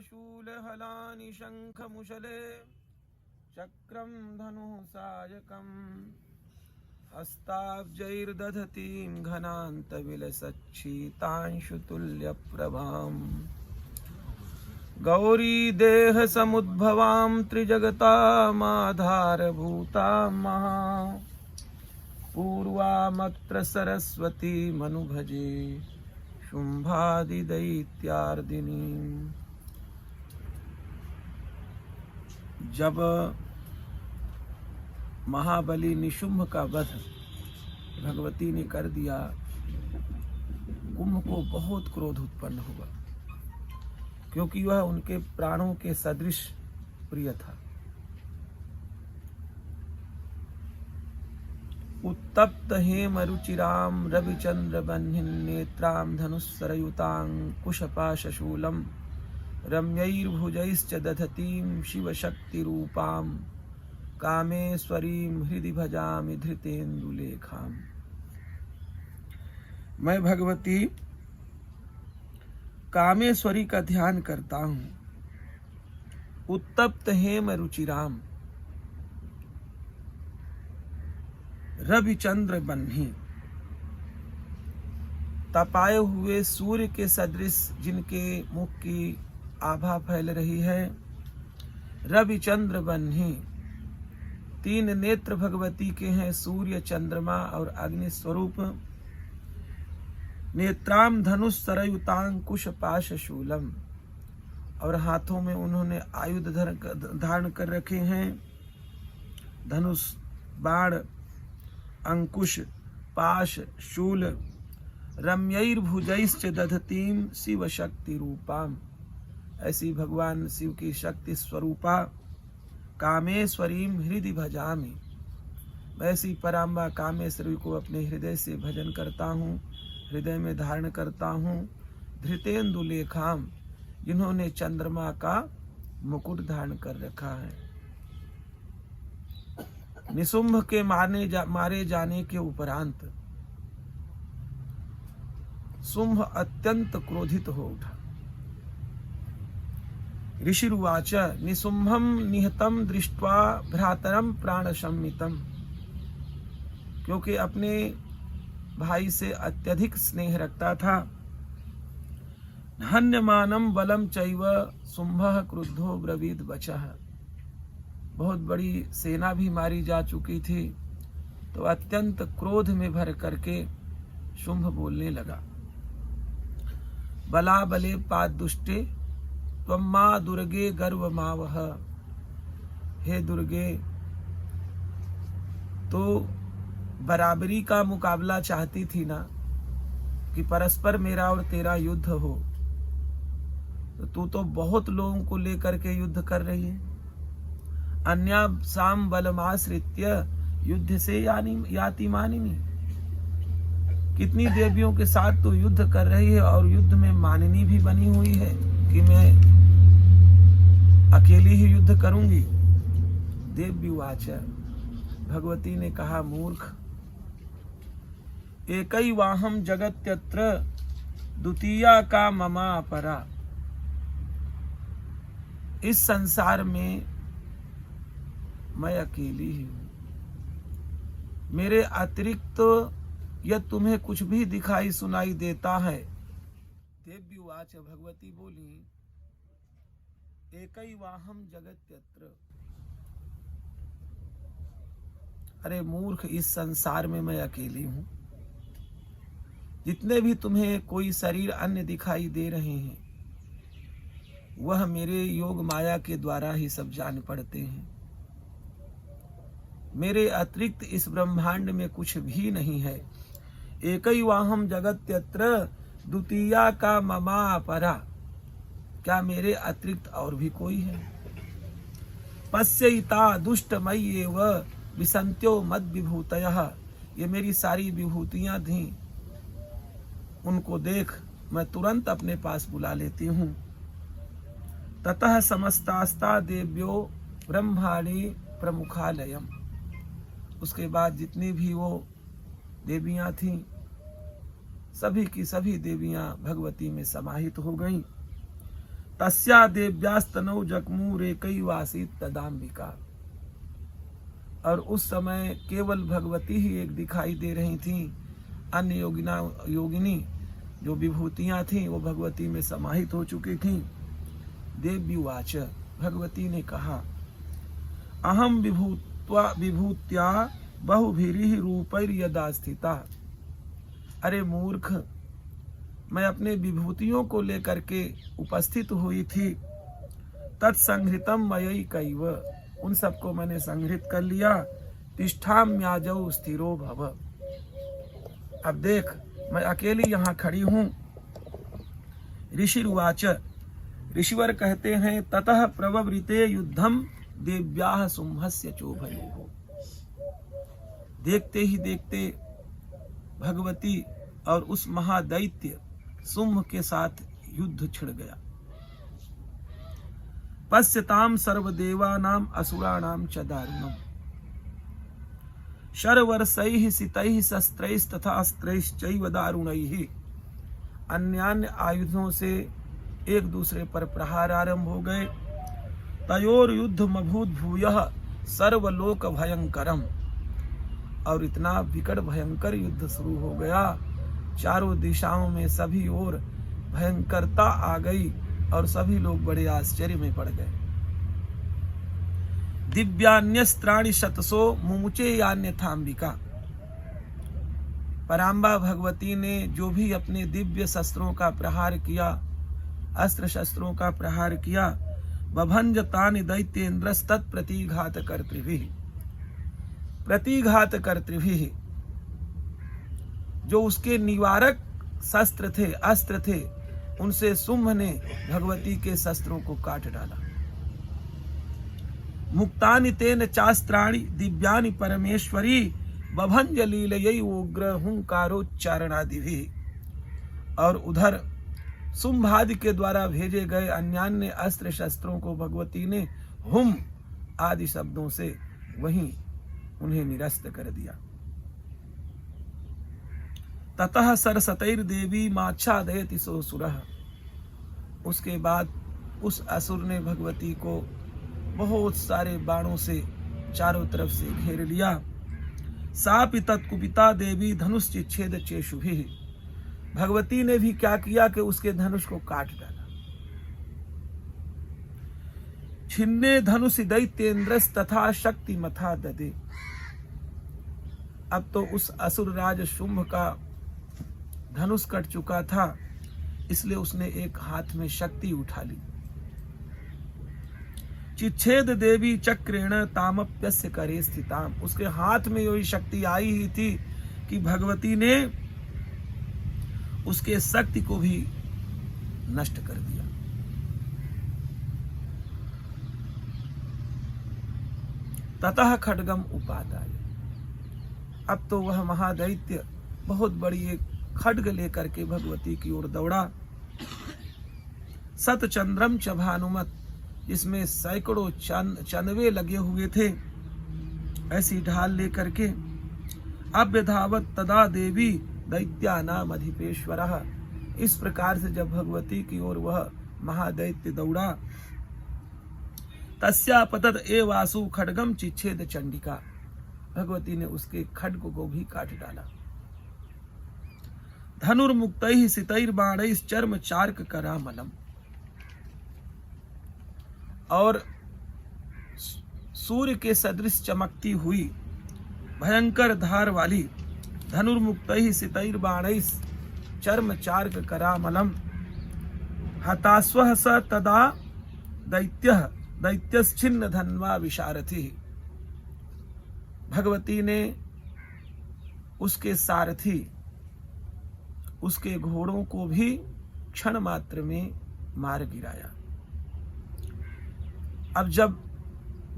शूलहलानि शङ्खमुशले चक्रं धनुः सायकम् हस्ताब्जैर्दधतीं घनान्तविलसच्छीतांशुतुल्यप्रभाम् गौरीदेहसमुद्भवां त्रिजगतामाधारभूतां महा पूर्वामत्र सरस्वतीमनुभजे शुम्भादिदैत्यार्दिनीम्। जब महाबली निशुंभ का वध भगवती ने कर दिया, कुंभ को बहुत क्रोध उत्पन्न हुआ, क्योंकि वह उनके प्राणों के सदृश प्रिय था। उत्तप्त हेम रुचिराम रविचंद्र बन्हिं नेत्रां धनुस्सरयुतांकुशपाशशूलं रम्यैर्भुजैश्च दधतीं शिवशक्तिरूपां कामेश्वरीं हृदि भजामि धृतेन्दुलेखाम्। मैं भगवती कामेश्वरी का ध्यान करता हूँ। उत्तप्त हेम रुचिराम रविचंद्र बन्ही, तपाए हुए सूर्य के सदृश जिनके मुख की आभा फैल रही है, रविचंद्र बन्ही, तीन नेत्र भगवती के हैं, सूर्य, चंद्रमा और अग्नि स्वरूप। नेत्राम धनुष सरयुतांकुश पाशशूलम, और हाथों में उन्होंने आयुध धारण कर रखे हैं, धनुष, बाण, अंकुश, पाश, शूल। रम्यैर्भुजैश्च दधतीं शिव शक्ति रूपाम, ऐसी भगवान शिव की शक्ति स्वरूपा। कामेश्वरीं हृदि भजामि, ऐसी पराम्बा कामेश्वरी को अपने हृदय से भजन करता हूँ, हृदय में धारण करता हूँ। धृतेन्दुलेखाम, जिन्होंने चंद्रमा का मुकुट धारण कर रखा है। निशुंभ के मारे जाने के उपरांत शुंभ अत्यंत क्रोधित हो उठा। ऋषिरुवाच निशुंभं निहतं दृष्ट्वा भ्रातरं प्राणशम्मितम्, क्योंकि अपने भाई से अत्यधिक स्नेह रखता था। हन्यमानं बलं चैव शुंभः क्रुद्धो ब्रवीद वचः, बहुत बड़ी सेना भी मारी जा चुकी थी, तो अत्यंत क्रोध में भर करके शुंभ बोलने लगा। बला बले पादुष्टे त्वम्मा दुर्गे गर्वमावह, हे दुर्गे, तो बराबरी का मुकाबला चाहती थी ना, कि परस्पर मेरा और तेरा युद्ध हो, तो तू तो बहुत लोगों को लेकर के युद्ध कर रही है। अन्या साम बलमाश्रित्य युद्ध से याति मानिनी, कितनी देवियों के साथ तो युद्ध कर रही है और युद्ध में मानिनी भी बनी हुई है कि मैं अकेली ही युद्ध करूंगी। देव्युवाच, भगवती ने कहा, मूर्ख, एकैवाहं जगत्यत्र द्वितीया का ममा अपरा, इस संसार में मैं अकेली ही हूं, मेरे अतिरिक्त तो यह तुम्हें कुछ भी दिखाई सुनाई देता है। देव्युवाच, भगवती बोली, एकैवाहं जगत्यत्र, अरे मूर्ख, इस संसार में मैं अकेली हूं। जितने भी तुम्हें कोई शरीर अन्य दिखाई दे रहे हैं, वह मेरे योग माया के द्वारा ही सब जान पड़ते हैं। मेरे अतिरिक्त इस ब्रह्मांड में कुछ भी नहीं है। एकैवाहं जगत्यत्र द्वितीया का ममा अपरा, क्या मेरे अतिरिक्त और भी कोई है? पश्यैता दुष्टमय्येव विसन्त्यो मद विभूतयः, ये मेरी सारी विभूतियां थीं, उनको देख मैं तुरंत अपने पास बुला लेती हूँ। ततः समस्तास्ता देव्यो ब्रह्माणि प्रमुखालयम, उसके बाद जितनी भी वो देवियां थीं, सभी की सभी देवियां भगवती में समाहित हो गईं। तस्या देव्यास्तनौ जगमुरेकैवासीत् तदाम्बिका। और उस समय केवल भगवती ही एक दिखाई दे रही थीं, अन्य योगिनी जो विभूतियां थीं वो भगवती में समाहित हो चुकी थीं। देव्युवाच, भगवती ने कहा, अहम विभूत्या बहुभिरीः रूपैर्यदा स्थिता। अरे मूर्ख, मैं अपने विभूतियों को लेकर के उपस्थित हुई थी। तत्संहृतम मयैकैव, उन सबको मैंने संग्रहित कर लिया। तिष्ठाम्याजौ स्थिरो भव। अब देख, मैं अकेली यहाँ खड़ी हूँ। ऋषिरुवाच, ऋषिवर कहते हैं, ततः प्रववृते युद्धम देव्याः सुम्भस्य चोभयोः। देखते ही देखते भगवती और उस महादैत्य शुंभ के साथ युद्ध छिड़ गया। पश्यताम सर्वदेवानाम असुराणाम च दारुणम। शरवर्षैः सितैः शस्त्रैस्तथा अस्त्रैश्चैव दारुणैः। अन्यान्य आयुधों से एक दूसरे पर प्रहार आरंभ हो गए। तयोर युद्धमभूत भूयः सर्वलोक भयंकरम। और इतना विकट भयंकर युद्ध शुरू हो गया, चारों दिशाओं में सभी ओर भयंकरता आ गई और सभी लोग बड़े आश्चर्य में पड़ गए। दिव्यान्यस्त्राणि शतसो मुमुचे यान्यथाम्बिका। पराम्बा भगवती ने जो भी अपने दिव्य शस्त्रों का प्रहार किया, अस्त्र शस्त्रों का प्रहार किया, बभंज तानि दैत्येन्द्रस्तत् प्रतिघात कर्तृभिः। प्रतिघात कर्तृभिः, जो उसके निवारक शस्त्र थे, अस्त्र थे, उनसे शुंभ ने भगवती के शस्त्रों को काट डाला। मुक्तानि तेन चास्त्राणि दिव्यानि परमेश्वरी बभंज लीलयै उग्र हुंकारोच्चारणादिभिः। और उधर शुंभादि के द्वारा भेजे गए अन्यान्य अस्त्र शस्त्रों को भगवती ने हुम आदि शब्दों से वहीं उन्हें निरस्त कर दिया। ततः सरसतैर्देवी माच्छादयति सोऽसुरः। उसके बाद उस असुर ने भगवती को बहुत सारे बाणों से चारों तरफ से घेर लिया। सापि तत्कुपिता देवी धनुश्चिच्छेद चेषुभिः। भगवती ने भी क्या किया कि उसके धनुष को काट डाला। छिन्ने धनुषि दैत्येन्द्रस् तथा शक्ति मथा ददे। अब तो उस असुर राज शुंभ का धनुष कट चुका था, इसलिए उसने एक हाथ में शक्ति उठा ली। चिच्छेद देवी चक्रेण तामप्यस्य करे स्थिताम। उसके हाथ में यही शक्ति आई ही थी कि भगवती ने उसके शक्ति को भी नष्ट कर दिया। ततः खड्गम उपादाय। अब तो वह महादैत्य बहुत बड़ी एक खड्ग लेकर के भगवती की ओर दौड़ा। सतचंद्रम च भानुमत, जिसमें सैकड़ों चंदवे लगे हुए थे, ऐसी ढाल लेकर के अभ्यधावत तदा देवी दैत्यानाम अधिपेश्वरः। इस प्रकार से जब भगवती की ओर वह महादैत्य दौड़ा, तस्या पतत एवासु खड्गम चिच्छेद चंडिका। भगवती ने उसके खड्ग को भी काट डाला। धनुर्मुक्तैः सितैर्बाणैश्चर्म चार्क करामलम। और सूर्य के सदृश चमकती हुई भयंकर धार वाली धनुर्मुक्तैः सितैर्बाणैश्चर्म चार्क करामलम। हतास्वः स तदा दैत्यः दैत्यश्चिन्न धन्वा विशारथिः। भगवती ने उसके सारथी, उसके घोड़ों को भी क्षण मात्र में मार गिराया। अब जब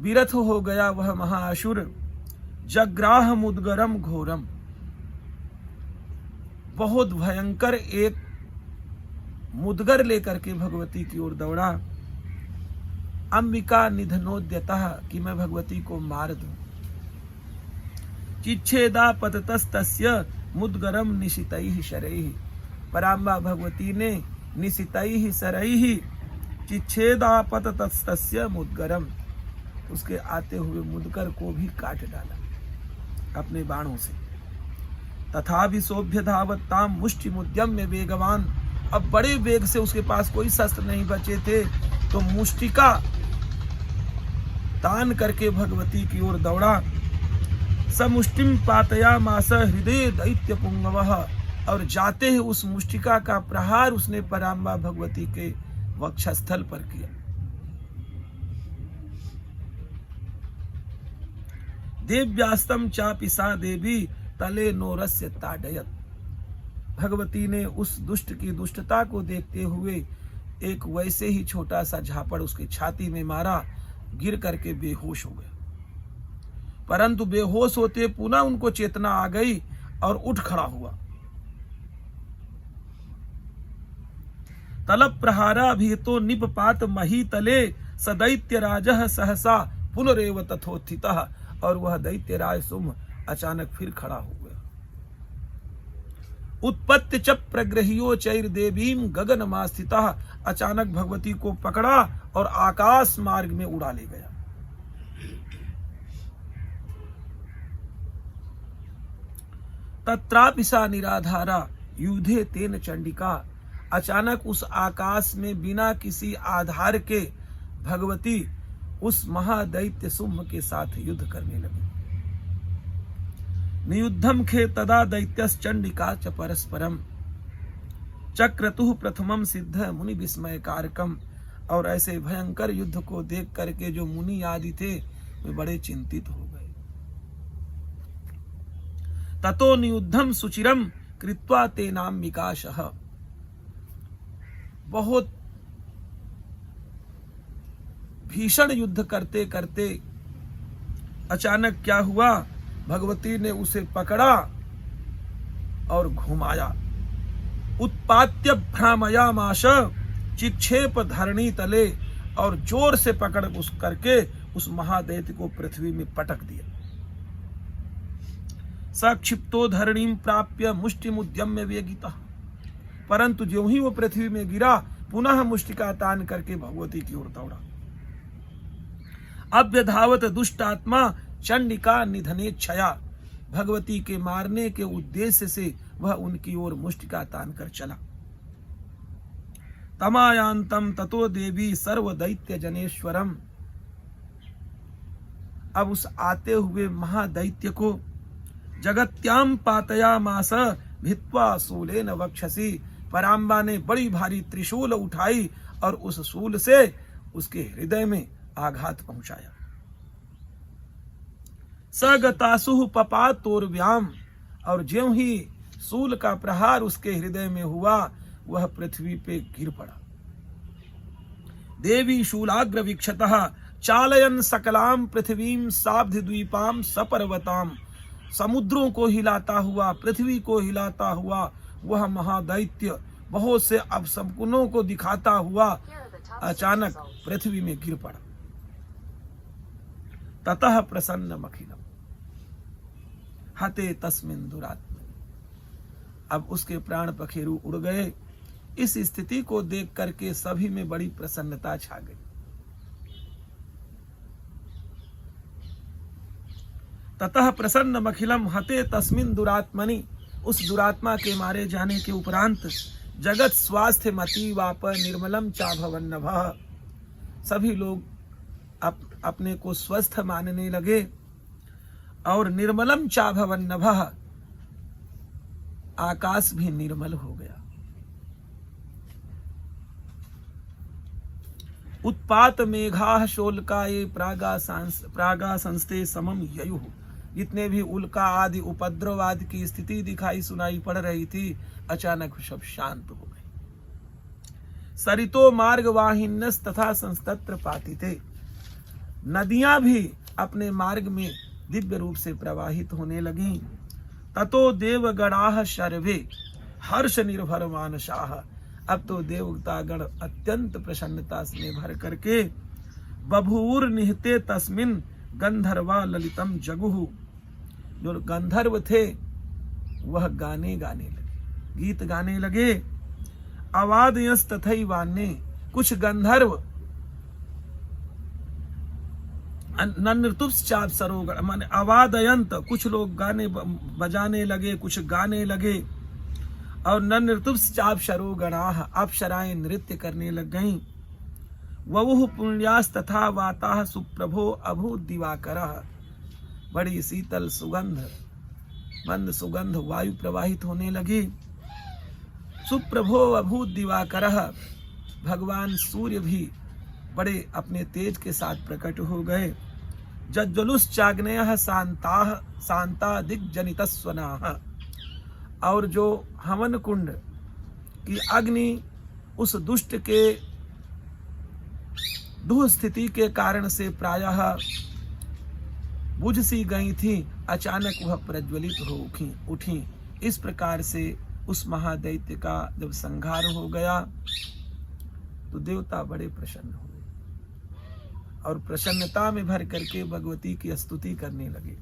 विरथ हो गया वह महाअसुर, जग्राह मुद्गरम घोरम। बहुत भयंकर एक मुद्गर लेकर के भगवती की ओर दौड़ा। अंबिका निधनोद्यतः, कि मैं भगवती को मार दूं। चिच्छेदा पततस्तस्य मुद्गरम निशितैः शरैः। पराम्बा भगवती ने निशितैः शरैः चिच्छेदापत तस्य मुद्गरम, उसके आते हुए मुदगर को भी काट डाला अपने बाणों से। तथा भी सौभ्य धावताम मुष्टि मुद्यम में वेगवान, अब बड़े वेग से, उसके पास कोई शस्त्र नहीं बचे थे, तो मुष्टिका तान करके भगवती की ओर दौड़ा। समुष्टिम पातया मास हृदय दैत्य पुंगवः, और जाते ही उस मुष्टिका का प्रहार उसने पराम्बा भगवती के वक्षस्थल पर किया। देव्यास्तम चापि सा देवी तले नोरस्य ताडयत, भगवती ने उस दुष्ट की दुष्टता को देखते हुए एक वैसे ही छोटा सा झापड़ उसकी छाती में मारा, गिर करके बेहोश हो गया। परंतु बेहोश होते पुनः उनको चेतना आ गई और उठ खड़ा हुआ। तलब प्रहारा भीतो निपपात मही तले सदैत्य राजः सहसा पुनरेव तथोत्थितः, और वह दैत्यराज सुम अचानक फिर खड़ा हो गया। उत्पत्ति च प्रग्रहियो चैर देवीम गगन मास्थितः, अचानक भगवती को पकड़ा और आकाश मार्ग में उड़ा ले गया। तत्रापि सा निराधारा युधे तेन चंडिका, अचानक उस आकाश में बिना किसी आधार के भगवती उस महादैत्य सुम्भ के साथ युद्ध करने लगी। नियुद्धम खे तदा दैत्यश्चंडिका च परस्परम चक्रतुः प्रथमम सिद्ध मुनि विस्मय कारकम, और ऐसे भयंकर युद्ध को देख करके जो मुनि आदि थे वे बड़े चिंतित हो गए। ततो नियुद्धम सुचिरम कृत्वा ते नाम विकासः, बहुत भीषण युद्ध करते करते अचानक क्या हुआ, भगवती ने उसे पकड़ा और घुमाया। उत्पात्य भ्रामयामाश चिक्षेप धरणी तले, और जोर से पकड़ उस करके उस महादैत्य को पृथ्वी में पटक दिया। सक्षिप्तो धरणीम प्राप्य मुष्टिमुद्यम्य वेगितः, परंतु ज्यों ही वो पृथ्वी में गिरा पुनः मुष्टिका तान करके भगवती की ओर दौड़ा। अभ्यधावत दुष्ट आत्मा चंडिका निधनेच्छया, भगवती के मारने के उद्देश्य से वह उनकी ओर मुष्टिका तान कर चला। तमायांतम ततो देवी सर्व दैत्य जनेश्वरम, अब उस आते हुए महादैत्य को जगत्याम पातयामास भित्वा शूलेन वक्षसि, पराम्बा ने बड़ी भारी त्रिशूल उठाई और उस शूल से उसके हृदय में आघात पहुंचाया। सगतासुः पपातोर्व्याम, और ज्यों ही शूल का प्रहार उसके हृदय में हुआ वह पृथ्वी पे गिर पड़ा। देवी शूलाग्र वीक्षतः चालयन सकलाम पृथ्वीम साब्धद्वीपाम सपर्वताम, समुद्रों को हिलाता हुआ, पृथ्वी को हिलाता हुआ वह महादैत्य बहुत से अपशकुनों को दिखाता हुआ अचानक पृथ्वी में गिर पड़ा। ततः प्रसन्न मखिलम हते तस्मिन् दुरात्मनि, अब उसके प्राण पखेरु उड़ गए। इस स्थिति को देख करके सभी में बड़ी प्रसन्नता छा गई। ततः प्रसन्न मखिलम हते तस्मिन् दुरात्मनि, उस दुरात्मा के मारे जाने के उपरांत जगत स्वास्थ्य मति वाप निर्मलम चाभवन्नभः, सभी लोग अपने को स्वस्थ मानने लगे और निर्मलम चाभवन्नभः, आकाश भी निर्मल हो गया। उत्पात मेघा शोलकाये प्रागा संस्ते समम ययुः, जितने भी उल्का आदि उपद्रव आदि की स्थिति दिखाई सुनाई पड़ रही थी अचानक सब शांत हो गए। सरितो मार्ग वाहिन्यस तथा संस्तत्र पातिते, नदियां भी अपने मार्ग में दिव्य रूप से प्रवाहित होने लगी। ततो देवगणाः शर्वे हर्ष निर्भर मानसाः, अब तो देवतागण अत्यंत प्रसन्नता से भर करके बभूर निहते तस्मिन गंधर्वा ललितम जगुहु, जो गंधर्व थे वह गाने लगे, गीत गाने लगे। अवादयस तथैवान्ये, कुछ गंधर्व नृतुप्श्चाप सरोगण माने अवादयंत, कुछ लोग गाने बजाने लगे, कुछ गाने लगे। और नृतुप्श्चाप सरोगणाः, अप्सराएं नृत्य करने लग गईं। ववुः पुण्यास तथा वाताः सुप्रभो अभूत दिवाकरः, बड़ी शीतल सुगंध, मंद सुगंध वायु प्रवाहित होने लगी। सुप्रभो अभूत दिवाकरः, भगवान सूर्य भी बड़े अपने तेज के साथ प्रकट हो गए। जज्ज्वलुश्चाग्नेयः शांताः शांता दिग्जनितस्वनाः, और जो हवन कुंड की अग्नि उस दुष्ट के दुह स्थिति के कारण से प्रायः बुझ सी गई थी, अचानक वह प्रज्वलित हो उठी। इस प्रकार से उस महादैत्य का जब संहार हो गया तो देवता बड़े प्रसन्न हुए और प्रसन्नता में भर करके भगवती की स्तुति करने लगे।